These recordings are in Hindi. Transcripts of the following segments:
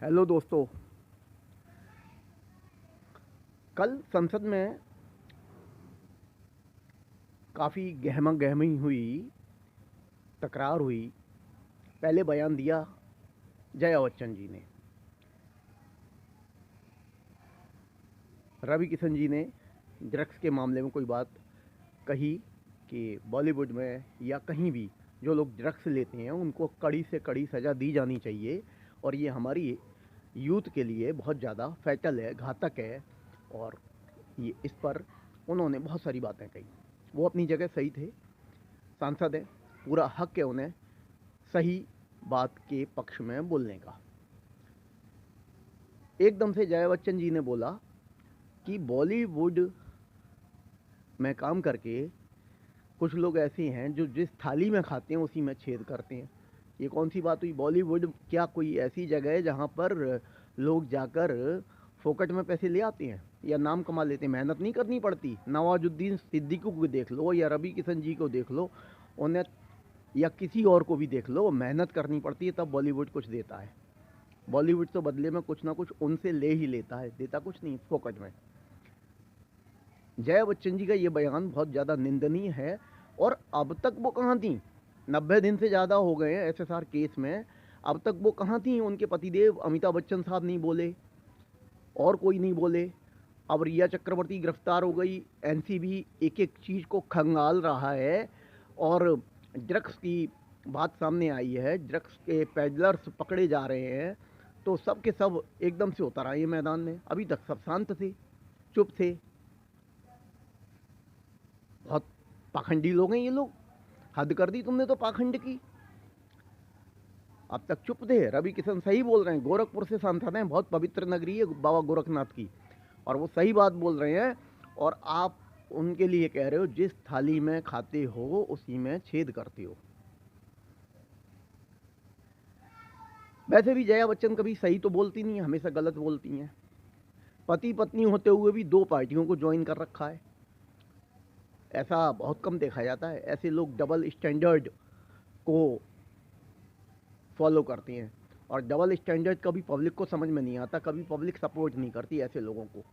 हेलो दोस्तों। कल संसद में काफ़ी गहमा गहमी हुई, तकरार हुई। पहले बयान दिया जया बच्चन जी ने, रवि किशन जी ने ड्रग्स के मामले में कोई बात कही कि बॉलीवुड में या कहीं भी जो लोग ड्रग्स लेते हैं उनको कड़ी से कड़ी सज़ा दी जानी चाहिए और ये हमारी यूथ के लिए बहुत ज़्यादा फैटल है, घातक है। और ये इस पर उन्होंने बहुत सारी बातें कही। वो अपनी जगह सही थे, सांसद हैं, पूरा हक है उन्हें सही बात के पक्ष में बोलने का। एकदम से जया बच्चन जी ने बोला कि बॉलीवुड में काम करके कुछ लोग ऐसे हैं जो जिस थाली में खाते हैं उसी में छेद करते हैं। ये कौन सी बात हुई? बॉलीवुड क्या कोई ऐसी जगह है जहाँ पर लोग जाकर फोकट में पैसे ले आते हैं या नाम कमा लेते हैं? मेहनत नहीं करनी पड़ती। नवाजुद्दीन सिद्दीकी को देख लो या रवि किशन जी को देख लो, उन्हें या किसी और को भी देख लो, मेहनत करनी पड़ती है तब बॉलीवुड कुछ देता है। बॉलीवुड तो बदले में कुछ ना कुछ उनसे ले ही लेता है, देता कुछ नहीं फोकट में। जया बच्चन जी का ये बयान बहुत ज़्यादा निंदनीय है। और अब तक वो कहाँ थी? 90 दिन से ज़्यादा हो गए हैं एसएसआर केस में, अब तक वो कहाँ थी? उनके पतिदेव अमिताभ बच्चन साहब नहीं बोले और कोई नहीं बोले। अब रिया चक्रवर्ती गिरफ्तार हो गई, एनसीबी एक एक चीज़ को खंगाल रहा है और ड्रग्स की बात सामने आई है, ड्रग्स के पेडलर्स पकड़े जा रहे हैं, तो सब के सब एकदम से उतर आए मैदान में। अभी तक सब शांत थे, चुप थे। बहुत पाखंडी लोग हैं ये लोग, हद कर दी तुमने तो पाखंड की। अब तक चुप थे। रवि किशन सही बोल रहे हैं, गोरखपुर से सांसद हैं, बहुत पवित्र नगरी है बाबा गोरखनाथ की, और वो सही बात बोल रहे हैं। और आप उनके लिए कह रहे हो जिस थाली में खाते हो उसी में छेद करते हो। वैसे भी जया बच्चन कभी सही तो बोलती नहीं है, हमेशा गलत बोलती हैं। पति पत्नी होते हुए भी दो पार्टियों को ज्वाइन कर रखा है, ऐसा बहुत कम देखा जाता है। ऐसे लोग डबल स्टैंडर्ड को फॉलो करते हैं और डबल स्टैंडर्ड कभी पब्लिक को समझ में नहीं आता, कभी पब्लिक सपोर्ट नहीं करती ऐसे लोगों को।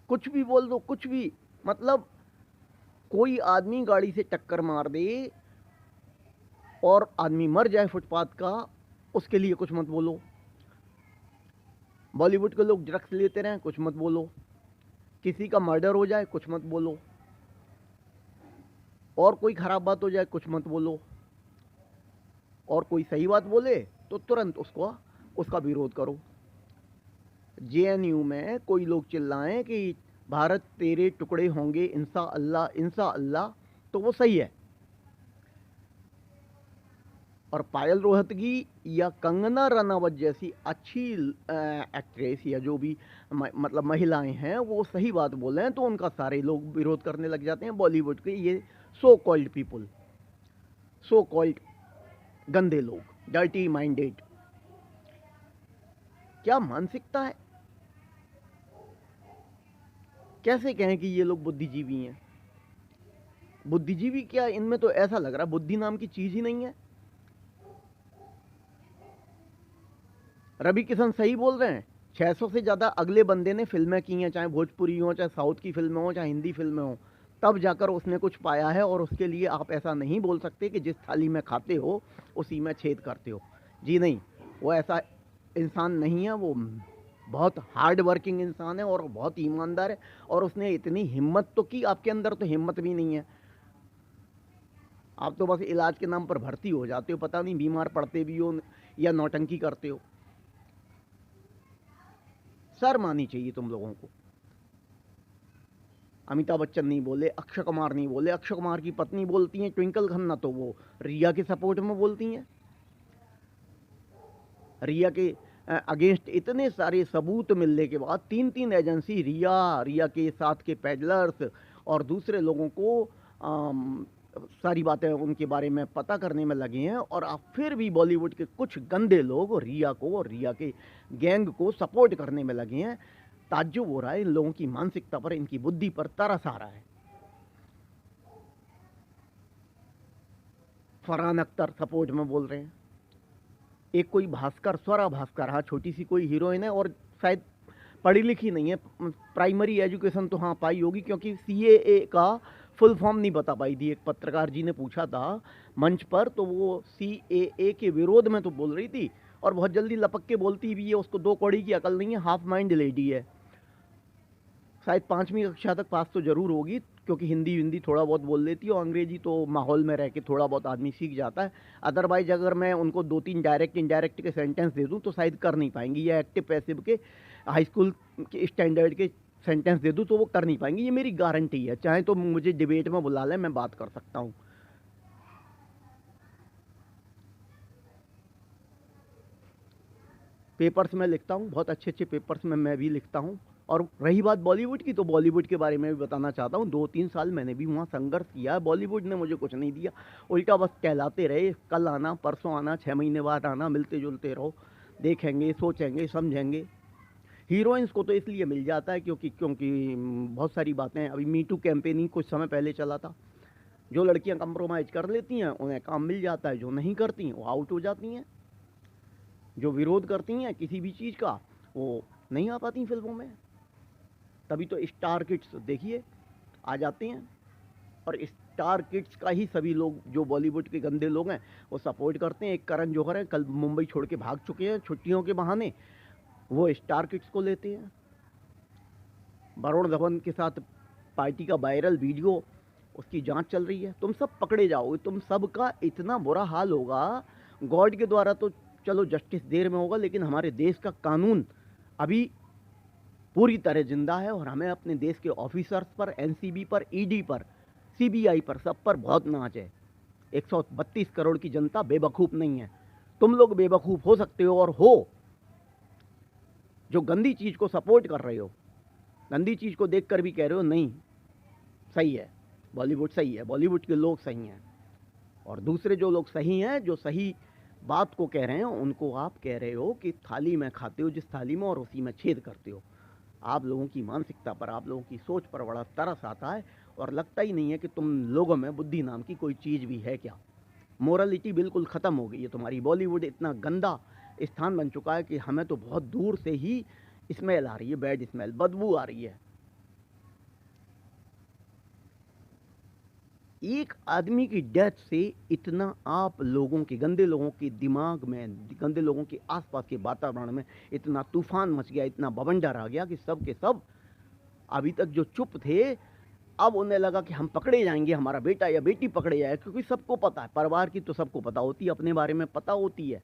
कुछ भी बोल दो, कुछ भी, मतलब कोई आदमी गाड़ी से टक्कर मार दे और आदमी मर जाए फुटपाथ का, उसके लिए कुछ मत बोलो। बॉलीवुड के लोग ड्रग्स लेते रहें, कुछ मत बोलो। किसी का मर्डर हो जाए, कुछ मत बोलो। और कोई खराब बात हो जाए, कुछ मत बोलो। और कोई सही बात बोले तो तुरंत उसका विरोध करो। जेएनयू में कोई लोग चिल्लाएं कि भारत तेरे टुकड़े होंगे इंशा अल्लाह इंशा अल्लाह, तो वो सही है। और पायल रोहतगी या कंगना रनावत जैसी अच्छी एक्ट्रेस या जो भी मतलब महिलाएं हैं वो सही बात बोल रहे हैं तो उनका सारे लोग विरोध करने लग जाते हैं। बॉलीवुड के ये so called people, so called गंदे लोग, डर्टी माइंडेड। क्या मानसिकता है? कैसे कहें कि ये लोग बुद्धिजीवी हैं? बुद्धिजीवी क्या, इनमें तो ऐसा लग रहा है बुद्धि नाम की चीज ही नहीं है। रवि किशन सही बोल रहे हैं। 600 से ज़्यादा अगले बंदे ने फिल्में की हैं, चाहे भोजपुरी हो, चाहे साउथ की फिल्में हो, चाहे हिंदी फिल्में हो, तब जाकर उसने कुछ पाया है। और उसके लिए आप ऐसा नहीं बोल सकते कि जिस थाली में खाते हो उसी में छेद करते हो। जी नहीं, वो ऐसा इंसान नहीं है। वो बहुत हार्ड वर्किंग इंसान है और बहुत ईमानदार है। और उसने इतनी हिम्मत तो की, आपके अंदर तो हिम्मत भी नहीं है। आप तो बस इलाज के नाम पर भर्ती हो जाते हो, पता नहीं बीमार पड़ते भी हो या नौटंकी करते हो। शर्म आनी चाहिए तुम लोगों को। अमिताभ बच्चन नहीं बोले, अक्षय कुमार नहीं बोले, अक्षय कुमार की पत्नी बोलती हैं ट्विंकल खन्ना, तो वो रिया के सपोर्ट में बोलती हैं। रिया के अगेंस्ट इतने सारे सबूत मिलने के बाद तीन तीन एजेंसी रिया के साथ के पेडलर्स और दूसरे लोगों को सारी बातें उनके बारे में पता करने में लगे हैं। और अब फिर भी बॉलीवुड के कुछ गंदे लोग रिया को और रिया के गैंग को सपोर्ट करने में लगे हैं। ताज्जुब हो रहा है इन लोगों की मानसिकता पर, इनकी बुद्धि पर तरस आ रहा है। फरहान अख्तर सपोर्ट में बोल रहे हैं, एक कोई भास्कर, स्वरा भास्कर, हाँ छोटी सी कोई हीरोइन है और शायद पढ़ी लिखी नहीं है, प्राइमरी एजुकेशन तो हाँ पाई होगी, क्योंकि CAA का फुल फॉर्म नहीं बता पाई थी। एक पत्रकार जी ने पूछा था मंच पर, तो वो CAA के विरोध में तो बोल रही थी और बहुत जल्दी लपक के बोलती भी है, उसको 2 कौड़ी की अकल नहीं है, हाफ माइंड लेडी है। शायद 5वीं कक्षा तक पास तो जरूर होगी, क्योंकि हिंदी थोड़ा बहुत बोल लेती है और अंग्रेजी तो माहौल में रह के थोड़ा बहुत आदमी सीख जाता है। अदरवाइज अगर मैं उनको 2-3 डायरेक्ट इनडायरेक्ट के सेंटेंस दे दूं तो शायद कर नहीं पाएंगी, या एक्टिव पैसिव के हाई स्कूल के स्टैंडर्ड के सेंटेंस दे दूं तो वो कर नहीं पाएंगी, ये मेरी गारंटी है। चाहे तो मुझे डिबेट में बुला लें, मैं बात कर सकता हूँ। पेपर्स में लिखता हूँ, बहुत अच्छे अच्छे पेपर्स में मैं भी लिखता हूँ। और रही बात बॉलीवुड की, तो बॉलीवुड के बारे में भी बताना चाहता हूँ। 2-3 साल मैंने भी वहाँ संघर्ष किया है, बॉलीवुड ने मुझे कुछ नहीं दिया, उल्टा बस कहलाते रहे, कल आना, परसों आना, 6 महीने बाद आना, मिलते जुलते रहो, देखेंगे, सोचेंगे, समझेंगे। हीरोइंस को तो इसलिए मिल जाता है क्योंकि बहुत सारी बातें, अभी मी टू कैंपेनिंग कुछ समय पहले चला था, जो लड़कियां कंप्रोमाइज़ कर लेती हैं उन्हें काम मिल जाता है, जो नहीं करती हैं वो आउट हो जाती हैं, जो विरोध करती हैं किसी भी चीज़ का वो नहीं आ पाती फिल्मों में। तभी तो स्टार किड्स देखिए आ जाते हैं, और स्टार किड्स का ही सभी लोग जो बॉलीवुड के गंदे लोग हैं वो सपोर्ट करते हैं। एक करण जौहर है, कल मुंबई छोड़ के भाग चुके हैं छुट्टियों के बहाने, वो स्टार किड्स को लेते हैं। वरुण धवन के साथ पार्टी का वायरल वीडियो, उसकी जांच चल रही है, तुम सब पकड़े जाओगे, तुम सबका इतना बुरा हाल होगा। गॉड के द्वारा तो चलो जस्टिस देर में होगा, लेकिन हमारे देश का कानून अभी पूरी तरह जिंदा है, और हमें अपने देश के ऑफिसर्स पर, NCB पर, ED पर, CBI पर, सब पर बहुत नाज है। 132 करोड़ की जनता बेवकूफ़ नहीं है। तुम लोग बेवकूफ़ हो सकते हो, और हो, जो गंदी चीज़ को सपोर्ट कर रहे हो, गंदी चीज़ को देखकर भी कह रहे हो नहीं सही है, बॉलीवुड सही है, बॉलीवुड के लोग सही हैं, और दूसरे जो लोग सही हैं, जो सही बात को कह रहे हैं, उनको आप कह रहे हो कि थाली में खाते हो जिस थाली में, और उसी में छेद करते हो। आप लोगों की मानसिकता पर, आप लोगों की सोच पर बड़ा तरस आता है, और लगता ही नहीं है कि तुम लोगों में बुद्धि नाम की कोई चीज़ भी है क्या। मोरलिटी बिल्कुल ख़त्म हो गई है तुम्हारी। बॉलीवुड इतना गंदा स्थान बन चुका है कि हमें तो बहुत दूर से ही स्मेल आ रही है, बैड स्मेल, बदबू आ रही है। एक आदमी की डेथ से इतना आप लोगों के, गंदे लोगों के दिमाग में, गंदे लोगों के आसपास के वातावरण में इतना तूफान मच गया, इतना बवंडर आ गया कि सब के सब अभी तक जो चुप थे, अब उन्हें लगा कि हम पकड़े जाएंगे, हमारा बेटा या बेटी पकड़े जाए। क्योंकि सबको पता है, परिवार की तो सबको पता होती है, अपने बारे में पता होती है।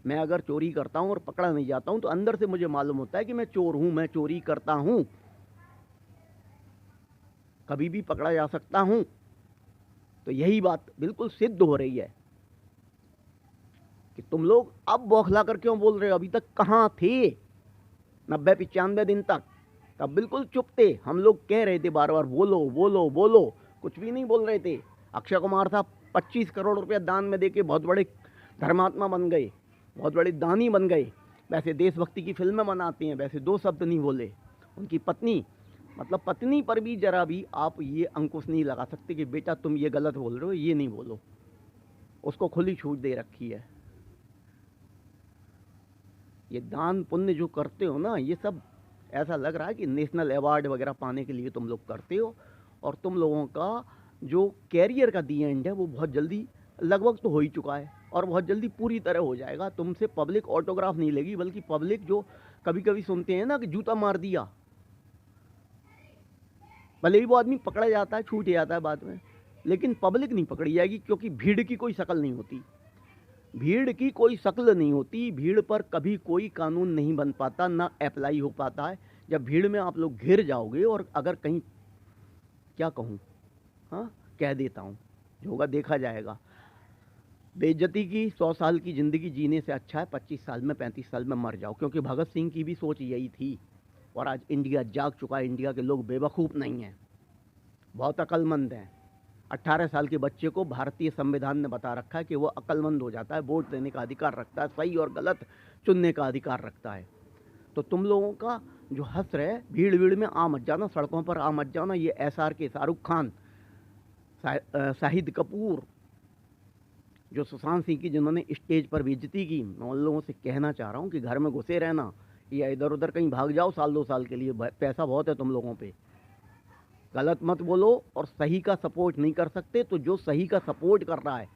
मैं अगर चोरी करता हूँ और पकड़ा नहीं जाता हूँ तो अंदर से मुझे मालूम होता है कि मैं चोर हूँ, मैं चोरी करता हूँ, कभी भी पकड़ा जा सकता हूँ। तो यही बात बिल्कुल सिद्ध हो रही है कि तुम लोग अब बौखला कर क्यों बोल रहे हो। अभी तक कहाँ थे 90-95 दिन तक? तब बिल्कुल चुप थे। हम लोग कह रहे थे बार बार बोलो बोलो बोलो, कुछ भी नहीं बोल रहे थे। अक्षय कुमार साहब 25 करोड़ रुपया दान में देके बहुत बड़े धर्मात्मा बन गए, बहुत बड़े दानी बन गए। वैसे देशभक्ति की फिल्में बनाते हैं, वैसे 2 शब्द नहीं बोले। उनकी पत्नी, मतलब पत्नी पर भी जरा भी आप ये अंकुश नहीं लगा सकते कि बेटा तुम ये गलत बोल रहे हो, ये नहीं बोलो। उसको खुली छूट दे रखी है। ये दान पुण्य जो करते हो ना, ये सब ऐसा लग रहा है कि नेशनल अवार्ड वगैरह पाने के लिए तुम लोग करते हो, और तुम लोगों का जो कैरियर का दी एंड है वो बहुत जल्दी लगभग तो हो ही चुका है, और बहुत जल्दी पूरी तरह हो जाएगा। तुमसे पब्लिक ऑटोग्राफ नहीं लेगी, बल्कि पब्लिक जो कभी कभी सुनते हैं ना कि जूता मार दिया, भले ही वो आदमी पकड़ा जाता है, छूट जाता है बाद में, लेकिन पब्लिक नहीं पकड़ी जाएगी, क्योंकि भीड़ की कोई शक्ल नहीं होती। भीड़ की कोई शक्ल नहीं होती, भीड़ पर कभी कोई कानून नहीं बन पाता, ना अप्लाई हो पाता है। जब भीड़ में आप लोग घिर जाओगे, और अगर कहीं, क्या कहूँ, हाँ कह देता हूँ, जो होगा देखा जाएगा। बेइज्जती की 100 साल की ज़िंदगी जीने से अच्छा है 25 साल में, 35 साल में मर जाओ। क्योंकि भगत सिंह की भी सोच यही थी, और आज इंडिया जाग चुका है। इंडिया के लोग बेवकूफ़ नहीं हैं, बहुत अक्लमंद हैं। 18 साल के बच्चे को भारतीय संविधान ने बता रखा है कि वो अक्लमंद हो जाता है, वोट देने का अधिकार रखता है, सही और गलत चुनने का अधिकार रखता है। तो तुम लोगों का जो हस्र है, भीड़ भीड़ में आ मत जाना, सड़कों पर आ मत जाना। ये SRK, शाहरुख खान, शाहिद कपूर, जो सुशांत सिंह की जिन्होंने स्टेज पर बेइज्जती की, मैं उन लोगों से कहना चाह रहा हूँ कि घर में घुसे रहना या इधर उधर कहीं भाग जाओ साल 2 साल के लिए, पैसा बहुत है तुम लोगों पे। गलत मत बोलो, और सही का सपोर्ट नहीं कर सकते तो जो सही का सपोर्ट कर रहा है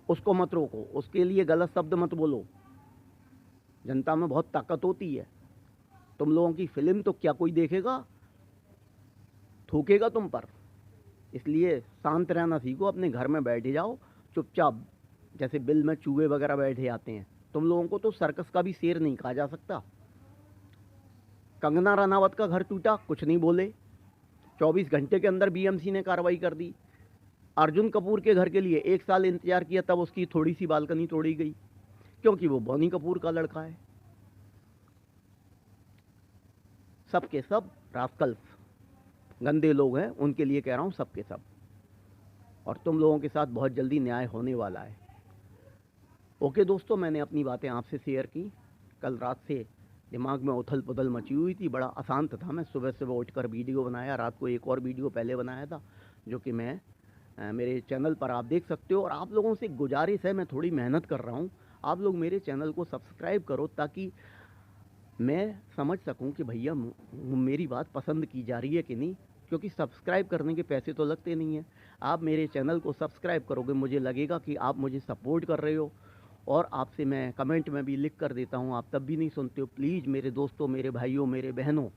उसको मत रोको, उसके लिए गलत शब्द मत बोलो। जनता में बहुत ताकत होती है। तुम लोगों की फिल्म तो क्या कोई देखेगा, थूकेगा तुम पर। इसलिए शांत रहना सीखो, अपने घर में बैठे जाओ चुपचाप, जैसे बिल में चूहे वगैरह बैठे जाते हैं। तुम लोगों को तो सर्कस का भी शेर नहीं कहा जा सकता। कंगना रनावत का घर टूटा, कुछ नहीं बोले, 24 घंटे के अंदर बीएमसी ने कार्रवाई कर दी। अर्जुन कपूर के घर के लिए 1 साल इंतजार किया, तब उसकी थोड़ी सी बालकनी तोड़ी गई, क्योंकि वो बोनी कपूर का लड़का है। सब के सब रास्कल्स, गंदे लोग हैं, उनके लिए कह रहा हूं, सब के सब। और तुम लोगों के साथ बहुत जल्दी न्याय होने वाला है। ओके दोस्तों, मैंने अपनी बातें आपसे शेयर की। कल रात से दिमाग में उथल पुथल मची हुई थी, बड़ा अशांत था। मैं सुबह सुबह उठकर वीडियो बनाया, रात को एक और वीडियो पहले बनाया था, जो कि मैं मेरे चैनल पर आप देख सकते हो। और आप लोगों से गुजारिश है, मैं थोड़ी मेहनत कर रहा हूँ, आप लोग मेरे चैनल को सब्सक्राइब करो, ताकि मैं समझ सकूं कि भैया मेरी बात पसंद की जा रही है कि नहीं। क्योंकि सब्सक्राइब करने के पैसे तो लगते नहीं हैं। आप मेरे चैनल को सब्सक्राइब करोगे, मुझे लगेगा कि आप मुझे सपोर्ट कर रहे हो। और आपसे मैं कमेंट में भी लिख कर देता हूँ, आप तब भी नहीं सुनते हो। प्लीज़ मेरे दोस्तों, मेरे भाइयों, मेरे बहनों,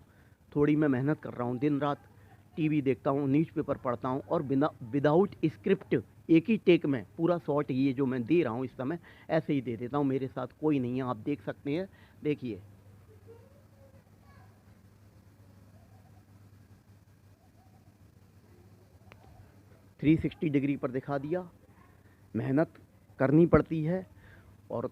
थोड़ी मैं मेहनत कर रहा हूँ, दिन रात टीवी देखता हूँ, न्यूज़पेपर पढ़ता हूँ, और विदाउट स्क्रिप्ट एक ही टेक में पूरा शॉट ये जो मैं दे रहा हूँ इस समय, ऐसे ही दे देता हूँ। मेरे साथ कोई नहीं है, आप देख सकते हैं, देखिए। थ्री 360 डिग्री पर दिखा दिया। मेहनत करनी पड़ती है और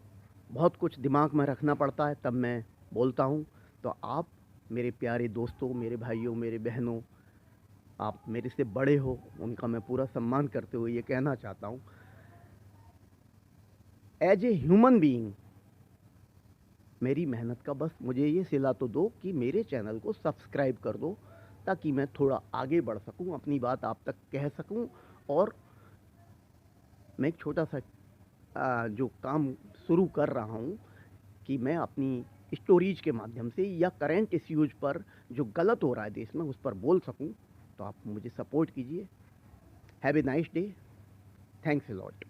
बहुत कुछ दिमाग में रखना पड़ता है, तब मैं बोलता हूँ। तो आप मेरे प्यारे दोस्तों, मेरे भाइयों, मेरे बहनों, आप मेरे से बड़े हो, उनका मैं पूरा सम्मान करते हुए ये कहना चाहता हूँ, एज ए ह्यूमन बीइंग मेरी मेहनत का बस मुझे ये सिला तो दो कि मेरे चैनल को सब्सक्राइब कर दो, ताकि मैं थोड़ा आगे बढ़ सकूं, अपनी बात आप तक कह सकूं। और मैं एक छोटा सा जो काम शुरू कर रहा हूं, कि मैं अपनी स्टोरीज के माध्यम से या करंट इश्यूज पर जो गलत हो रहा है देश में, उस पर बोल सकूं। तो आप मुझे सपोर्ट कीजिए। Have a nice day. Thanks a lot.